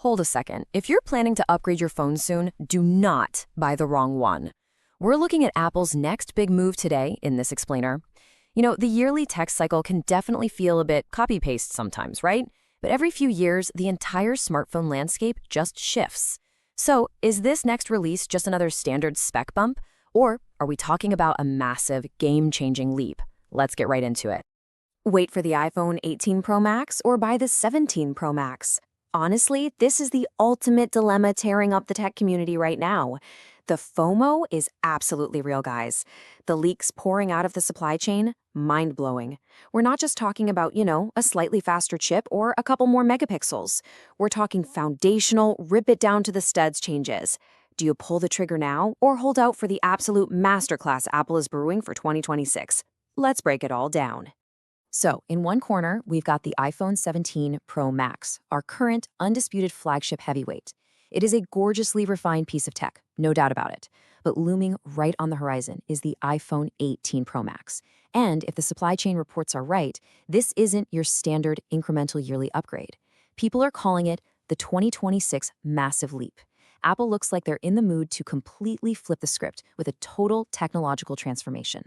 Hold a second. If you're planning to upgrade your phone soon, do not buy the wrong one. We're looking at Apple's next big move today in this explainer. The yearly tech cycle can definitely feel a bit copy-paste sometimes, right? But every few years, the entire smartphone landscape just shifts. So, is this next release just another standard spec bump? Or are we talking about a massive, game-changing leap? Let's get right into it. Wait for the iPhone 18 Pro Max or buy the 17 Pro Max? Honestly, this is the ultimate dilemma tearing up the tech community right now. The FOMO is absolutely real, guys. The leaks pouring out of the supply chain, mind-blowing. We're not just talking about, a slightly faster chip or a couple more megapixels. We're talking foundational, rip it down to the studs changes. Do you pull the trigger now or hold out for the absolute masterclass Apple is brewing for 2026? Let's break it all down. So, in one corner, we've got the iPhone 17 Pro Max, our current undisputed flagship heavyweight. It is a gorgeously refined piece of tech, no doubt about it. But looming right on the horizon is the iPhone 18 Pro Max. And if the supply chain reports are right, this isn't your standard incremental yearly upgrade. People are calling it the 2026 massive leap. Apple looks like they're in the mood to completely flip the script with a total technological transformation.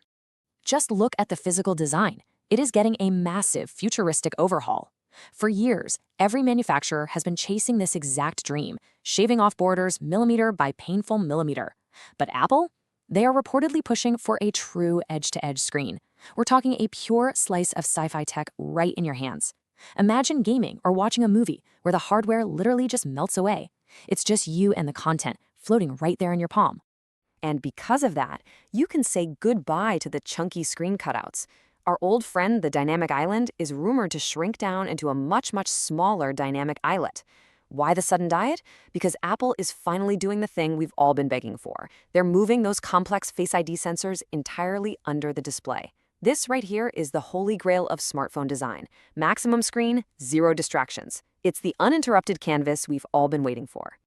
Just look at the physical design. It is getting a massive futuristic overhaul. For years, every manufacturer has been chasing this exact dream, shaving off borders millimeter by painful millimeter. But Apple? They are reportedly pushing for a true edge-to-edge screen. We're talking a pure slice of sci-fi tech right in your hands. Imagine gaming or watching a movie where the hardware literally just melts away. It's just you and the content floating right there in your palm. And because of that, you can say goodbye to the chunky screen cutouts. Our old friend, the dynamic island, is rumored to shrink down into a much, much smaller dynamic eyelet. Why the sudden diet? Because Apple is finally doing the thing we've all been begging for. They're moving those complex Face ID sensors entirely under the display. This right here is the holy grail of smartphone design. Maximum screen, zero distractions. It's the uninterrupted canvas we've all been waiting for.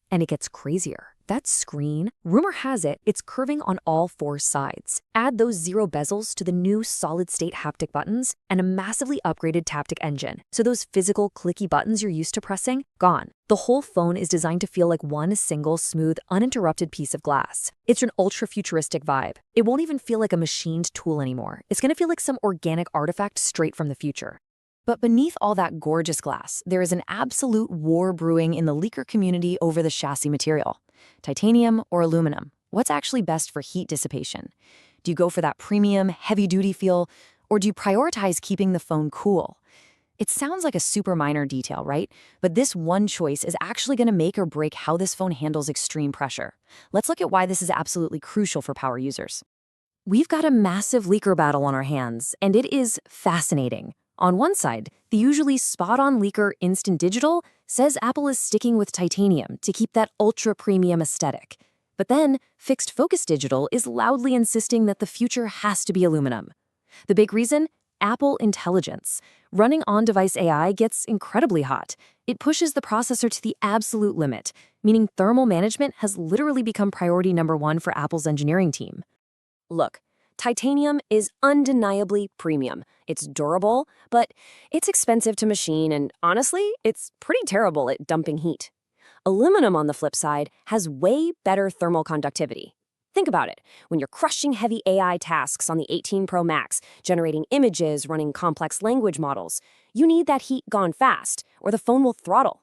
And it gets crazier. That screen, rumor has it, it's curving on all four sides. Add those zero bezels to the new solid-state haptic buttons and a massively upgraded Taptic engine. So those physical clicky buttons you're used to pressing, gone. The whole phone is designed to feel like one single, smooth, uninterrupted piece of glass. It's an ultra-futuristic vibe. It won't even feel like a machined tool anymore. It's gonna feel like some organic artifact straight from the future. But beneath all that gorgeous glass, there is an absolute war brewing in the leaker community over the chassis material. Titanium or aluminum? What's actually best for heat dissipation? Do you go for that premium, heavy-duty feel, or do you prioritize keeping the phone cool? It sounds like a super minor detail, right? But this one choice is actually going to make or break how this phone handles extreme pressure. Let's look at why this is absolutely crucial for power users. We've got a massive leaker battle on our hands, and it is fascinating. On one side, the usually spot-on leaker Instant Digital says Apple is sticking with titanium to keep that ultra-premium aesthetic. But then, Fixed Focus Digital is loudly insisting that the future has to be aluminum. The big reason? Apple Intelligence. Running on-device AI gets incredibly hot. It pushes the processor to the absolute limit, meaning thermal management has literally become priority number one for Apple's engineering team. Look, titanium is undeniably premium. It's durable, but it's expensive to machine, and honestly, it's pretty terrible at dumping heat. Aluminum, on the flip side, has way better thermal conductivity. Think about it. When you're crushing heavy AI tasks on the 18 Pro Max, generating images, running complex language models, you need that heat gone fast, or the phone will throttle.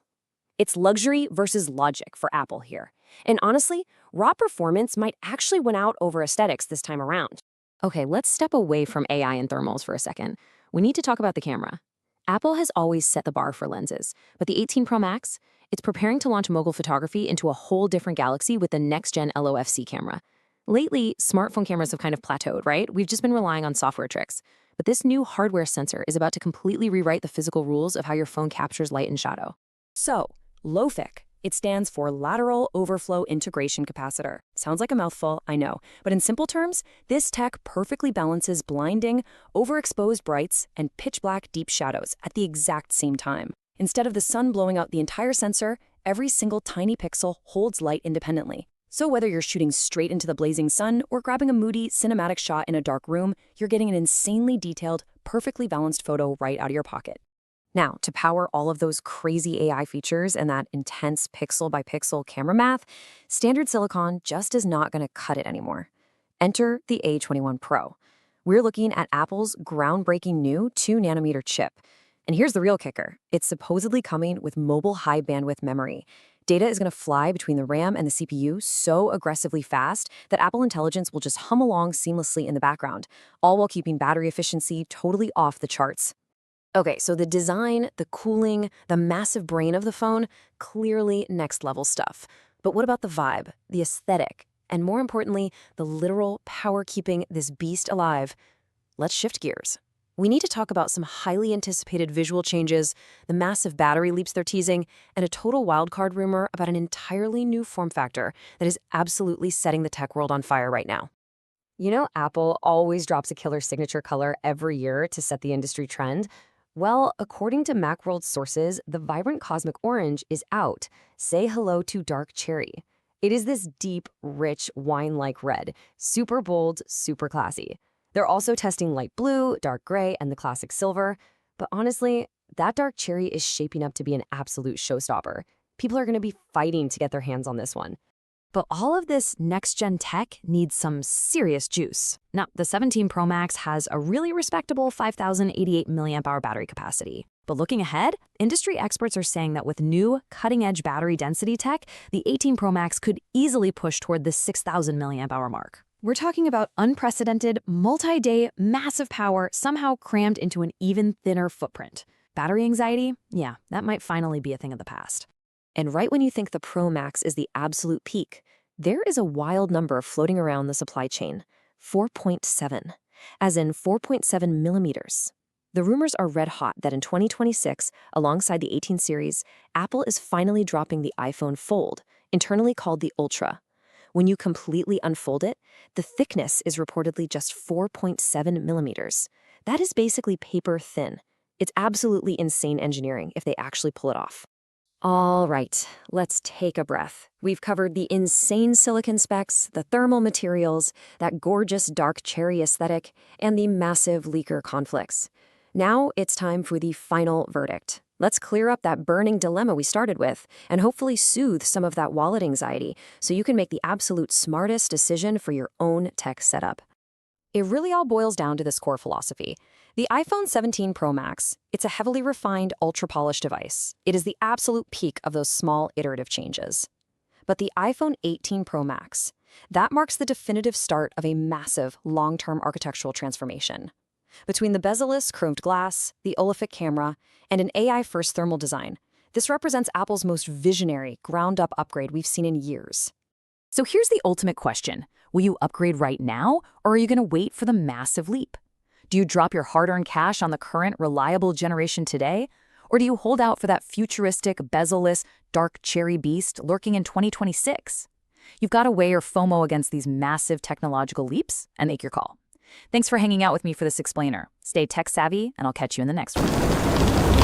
It's luxury versus logic for Apple here. And honestly, raw performance might actually win out over aesthetics this time around. Okay, let's step away from AI and thermals for a second. We need to talk about the camera. Apple has always set the bar for lenses, but the 18 Pro Max, it's preparing to launch mogul photography into a whole different galaxy with the next-gen LOFC camera. Lately, smartphone cameras have kind of plateaued, right? We've just been relying on software tricks. But this new hardware sensor is about to completely rewrite the physical rules of how your phone captures light and shadow. So, LOFIC. It stands for Lateral Overflow Integration Capacitor. Sounds like a mouthful, I know. But in simple terms, this tech perfectly balances blinding, overexposed brights, and pitch-black deep shadows at the exact same time. Instead of the sun blowing out the entire sensor, every single tiny pixel holds light independently. So whether you're shooting straight into the blazing sun or grabbing a moody, cinematic shot in a dark room, you're getting an insanely detailed, perfectly balanced photo right out of your pocket. Now, to power all of those crazy AI features and that intense pixel-by-pixel camera math, standard silicon just is not going to cut it anymore. Enter the A21 Pro. We're looking at Apple's groundbreaking new 2nm chip. And here's the real kicker. It's supposedly coming with mobile high-bandwidth memory. Data is going to fly between the RAM and the CPU so aggressively fast that Apple Intelligence will just hum along seamlessly in the background, all while keeping battery efficiency totally off the charts. Okay, so the design, the cooling, the massive brain of the phone, clearly next-level stuff. But what about the vibe, the aesthetic, and more importantly, the literal power keeping this beast alive? Let's shift gears. We need to talk about some highly anticipated visual changes, the massive battery leaps they're teasing, and a total wildcard rumor about an entirely new form factor that is absolutely setting the tech world on fire right now. You know, Apple always drops a killer signature color every year to set the industry trend. Well, according to Macworld's sources, the vibrant cosmic orange is out. Say hello to dark cherry. It is this deep, rich, wine-like red, super bold, super classy. They're also testing light blue, dark gray, and the classic silver. But honestly, that dark cherry is shaping up to be an absolute showstopper. People are going to be fighting to get their hands on this one. But all of this next-gen tech needs some serious juice. Now, the 17 Pro Max has a really respectable 5,088 mAh battery capacity. But looking ahead, industry experts are saying that with new cutting-edge battery density tech, the 18 Pro Max could easily push toward the 6,000 mAh mark. We're talking about unprecedented, multi-day, massive power somehow crammed into an even thinner footprint. Battery anxiety? Yeah, that might finally be a thing of the past. And right when you think the Pro Max is the absolute peak, there is a wild number floating around the supply chain, 4.7, as in 4.7 millimeters. The rumors are red hot that in 2026, alongside the 18 series, Apple is finally dropping the iPhone Fold, internally called the Ultra. When you completely unfold it, the thickness is reportedly just 4.7 millimeters. That is basically paper thin. It's absolutely insane engineering if they actually pull it off. All right, let's take a breath. We've covered the insane silicon specs, the thermal materials, that gorgeous dark cherry aesthetic, and the massive leaker conflicts. Now it's time for the final verdict. Let's clear up that burning dilemma we started with and hopefully soothe some of that wallet anxiety so you can make the absolute smartest decision for your own tech setup. It really all boils down to this core philosophy. The iPhone 17 Pro Max, it's a heavily refined, ultra-polished device. It is the absolute peak of those small iterative changes. But the iPhone 18 Pro Max, that marks the definitive start of a massive, long-term architectural transformation. Between the bezel-less chromed glass, the olefin camera, and an AI-first thermal design, this represents Apple's most visionary, ground-up upgrade we've seen in years. So here's the ultimate question. Will you upgrade right now, or are you going to wait for the massive leap? Do you drop your hard-earned cash on the current reliable generation today, or do you hold out for that futuristic, bezel-less, dark cherry beast lurking in 2026? You've got to weigh your FOMO against these massive technological leaps and make your call. Thanks for hanging out with me for this explainer. Stay tech-savvy, and I'll catch you in the next one.